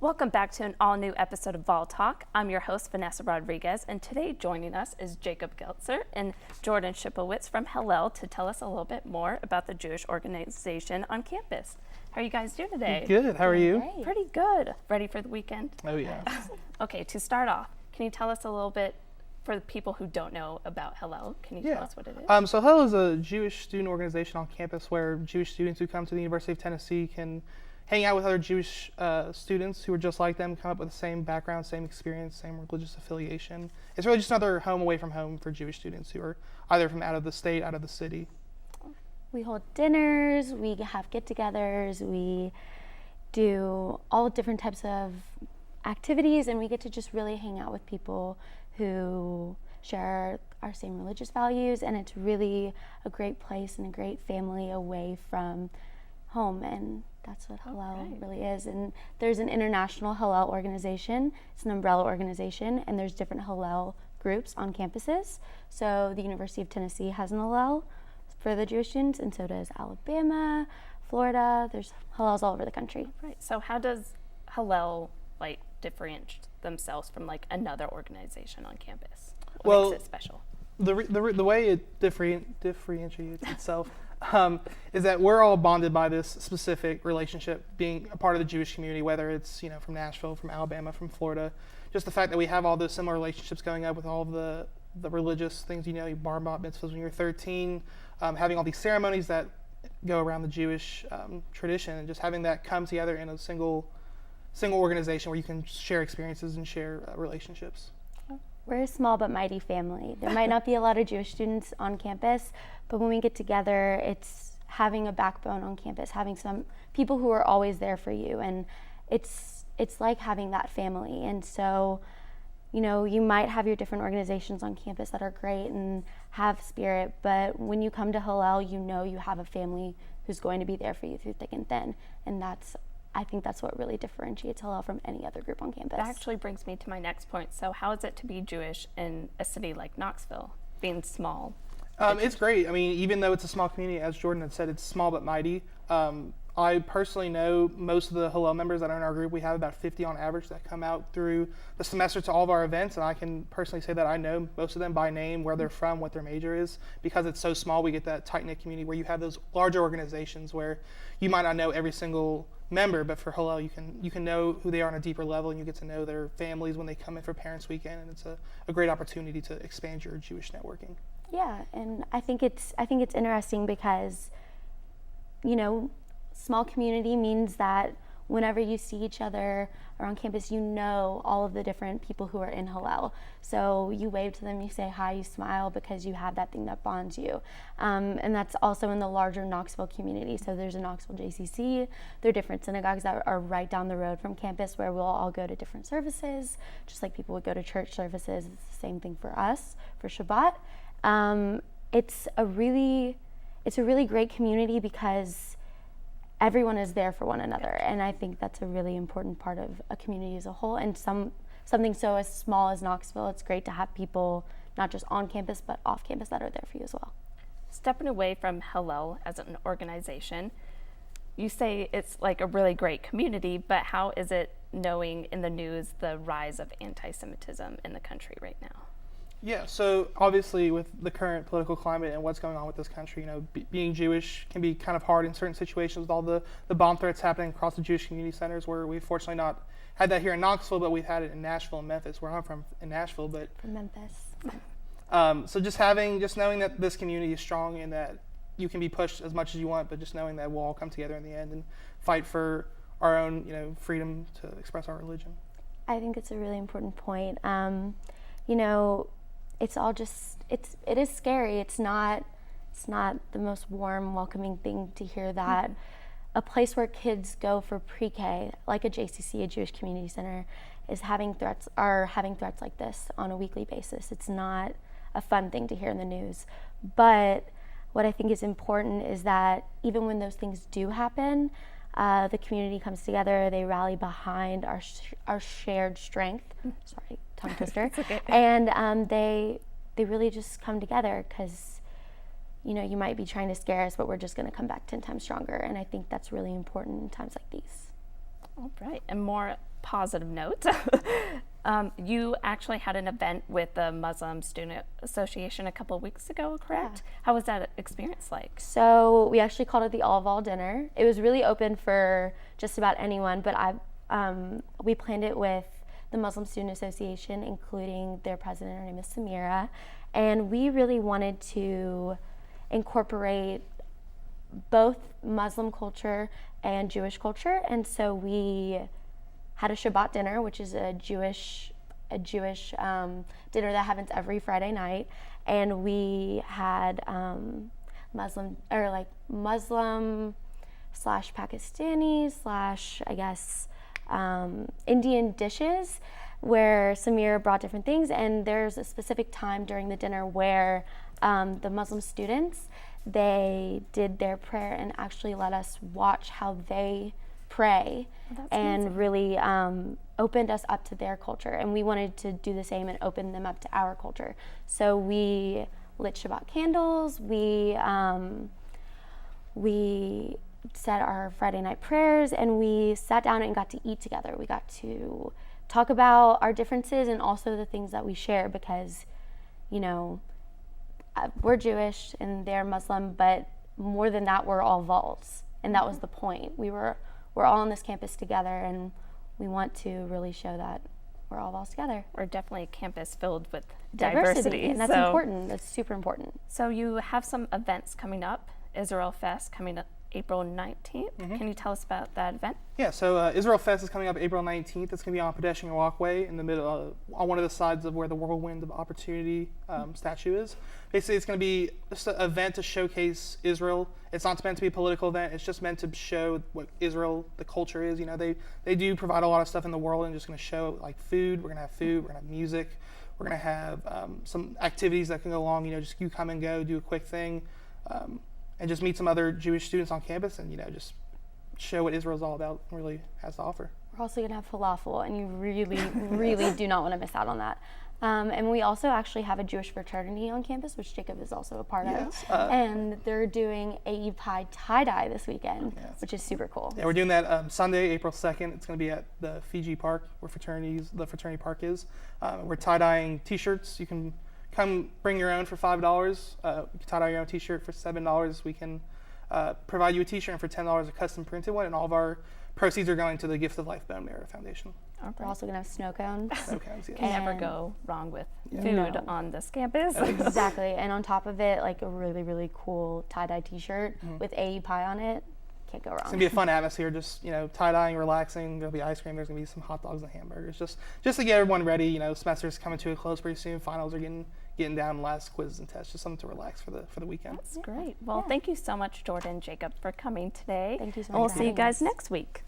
Welcome back to an all-new episode of VOLTalk. I'm your host, Vanessa Rodriguez, and today joining us is Jacob Geltzer and Jordan Shipowitz from Hillel to tell us a little bit more about the Jewish organization on campus. How are you guys doing today? Good. How are you? Great. Pretty good. Ready for the weekend? Oh, yeah. Okay, to start off, can you tell us a little bit, for the people who don't know about Hillel, can you tell us what it is? So Hillel is a Jewish student organization on campus where Jewish students who come to the University of Tennessee can hang out with other Jewish students who are just like them, come up with the same background, same experience, same religious affiliation. It's really just another home away from home for Jewish students who are either from out of the state, out of the city. We hold dinners, we have get-togethers, we do all different types of activities, and we get to just really hang out with people who share our same religious values, and it's really a great place and a great family away from home, and that's what Hillel really is. And there's an international Hillel organization. It's an umbrella organization, and there's different Hillel groups on campuses. So the University of Tennessee has an Hillel for the Jewish students, and so does Alabama, Florida. There's Hillels all over the country. Right. So how does Hillel differentiate themselves from another organization on campus? What makes it special? The way it differentiates itself is that we're all bonded by this specific relationship, being a part of the Jewish community, whether it's from Nashville, from Alabama, from Florida. Just the fact that we have all those similar relationships going up with all of the religious things, bar mitzvahs when you're 13, having all these ceremonies that go around the Jewish tradition, and just having that come together in a single organization where you can share experiences and share relationships. We're a small but mighty family. There might not be a lot of Jewish students on campus, but when we get together, it's having a backbone on campus, having some people who are always there for you, and it's like having that family. And so, you might have your different organizations on campus that are great and have spirit, but when you come to Hillel, you have a family who's going to be there for you through thick and thin, and I think that's what really differentiates Hillel from any other group on campus. That actually brings me to my next point. So how is it to be Jewish in a city like Knoxville, being small? It's great. I mean, even though it's a small community, as Jordan had said, it's small but mighty. I personally know most of the Hillel members that are in our group. We have about 50 on average that come out through the semester to all of our events, and I can personally say that I know most of them by name, where they're from, what their major is. Because it's so small, we get that tight-knit community where you have those larger organizations where you might not know every single member, but for Hillel, you can know who they are on a deeper level, and you get to know their families when they come in for Parents Weekend, and it's a great opportunity to expand your Jewish networking. Yeah, and I think it's interesting because, small community means that whenever you see each other around campus, all of the different people who are in Hillel. So you wave to them, you say hi, you smile, because you have that thing that bonds you. And that's also in the larger Knoxville community. So there's a Knoxville JCC. There are different synagogues that are right down the road from campus where we'll all go to different services, just like people would go to church services. It's the same thing for us, for Shabbat. It's a really great community because everyone is there for one another, and I think that's a really important part of a community as a whole. And something so as small as Knoxville, it's great to have people not just on campus but off campus that are there for you as well. Stepping away from Hillel as an organization, you say it's a really great community, but how is it knowing in the news the rise of anti-Semitism in the country right now? Yeah, so obviously with the current political climate and what's going on with this country, being Jewish can be kind of hard in certain situations with all the bomb threats happening across the Jewish community centers, where we've fortunately not had that here in Knoxville, but we've had it in Nashville and Memphis, where I'm from, in Nashville. But From Memphis. So just knowing that this community is strong and that you can be pushed as much as you want, but just knowing that we'll all come together in the end and fight for our own, freedom to express our religion. I think it's a really important point. It's all it is scary. It's not the most warm, welcoming thing to hear that a place where kids go for pre-K, like a JCC, a Jewish Community Center, is having threats like this on a weekly basis. It's not a fun thing to hear in the news. But what I think is important is that even when those things do happen, the community comes together, they rally behind our shared strength. Sorry, tongue twister. Okay. And they really just come together because, you might be trying to scare us, but we're just going to come back 10 times stronger. And I think that's really important in times like these. All right, and more positive notes. You actually had an event with the Muslim Student Association a couple of weeks ago, correct? Yeah. How was that experience like? So we actually called it the All of All Dinner. It was really open for just about anyone, but we planned it with the Muslim Student Association, including their president. Her name is Samira, and we really wanted to incorporate both Muslim culture and Jewish culture, and so we had a Shabbat dinner, which is a Jewish dinner that happens every Friday night, and we had Muslim slash Pakistani slash I guess Indian dishes, where Samira brought different things, and there's a specific time during the dinner where the Muslim students, they did their prayer and actually let us watch how they pray, and amazing. Really opened us up to their culture, and we wanted to do the same and open them up to our culture. So we lit Shabbat candles, we said our Friday night prayers, and we sat down and got to eat together. We got to talk about our differences and also the things that we share, because, you know, we're Jewish and they're Muslim, but more than that, we're all Vols, and that was the point. We're all on this campus together, and we want to really show that we're all Vols together. We're definitely a campus filled with diversity, and that's important. That's super important. So you have some events coming up. Israel Fest coming up April 19th. Can you tell us about that event? Yeah, so Israel Fest is coming up April 19th. It's going to be on a pedestrian walkway in the middle, on one of the sides of where the Whirlwind of Opportunity statue is. Basically, it's going to be just an event to showcase Israel. It's not meant to be a political event. It's just meant to show what Israel, the culture is. You know, they do provide a lot of stuff in the world, and just going to show like food. We're going to have food. We're going to have music. We're going to have some activities that can go along. You know, just you come and go, do a quick thing. And just meet some other Jewish students on campus, and, you know, just show what Israel's all about and really has to offer. We're also going to have falafel, and you really, really do not want to miss out on that. And we also actually have a Jewish fraternity on campus, which Jacob is also a part of. And they're doing AE Pi tie-dye this weekend, which is super cool. Yeah, we're doing that Sunday, April 2nd. It's going to be at the Fiji Park, where the fraternity park is. We're tie-dyeing T-shirts. You can come bring your own for $5. You can tie-dye your own T-shirt for $7. We can provide you a T-shirt, and for $10 a custom printed one, and all of our proceeds are going to the Gift of Life Bone Marrow Foundation. We're also going to have snow cones. Snow cones, yes. Can never go wrong with food on this campus. Exactly, and on top of it, like a really, really cool tie-dye T-shirt with AE Pi on it. Can't go wrong. It's gonna be a fun atmosphere, just, you know, tie-dyeing, relaxing. There'll be ice cream. There's gonna be some hot dogs and hamburgers, just to get everyone ready. You know, semester's coming to a close pretty soon. Finals are getting down, last quizzes and tests. Just something to relax for the weekend. That's great. Well, thank you so much, Jordan, Jacob, for coming today. Thank you so much. And we'll for see you having guys us. next week.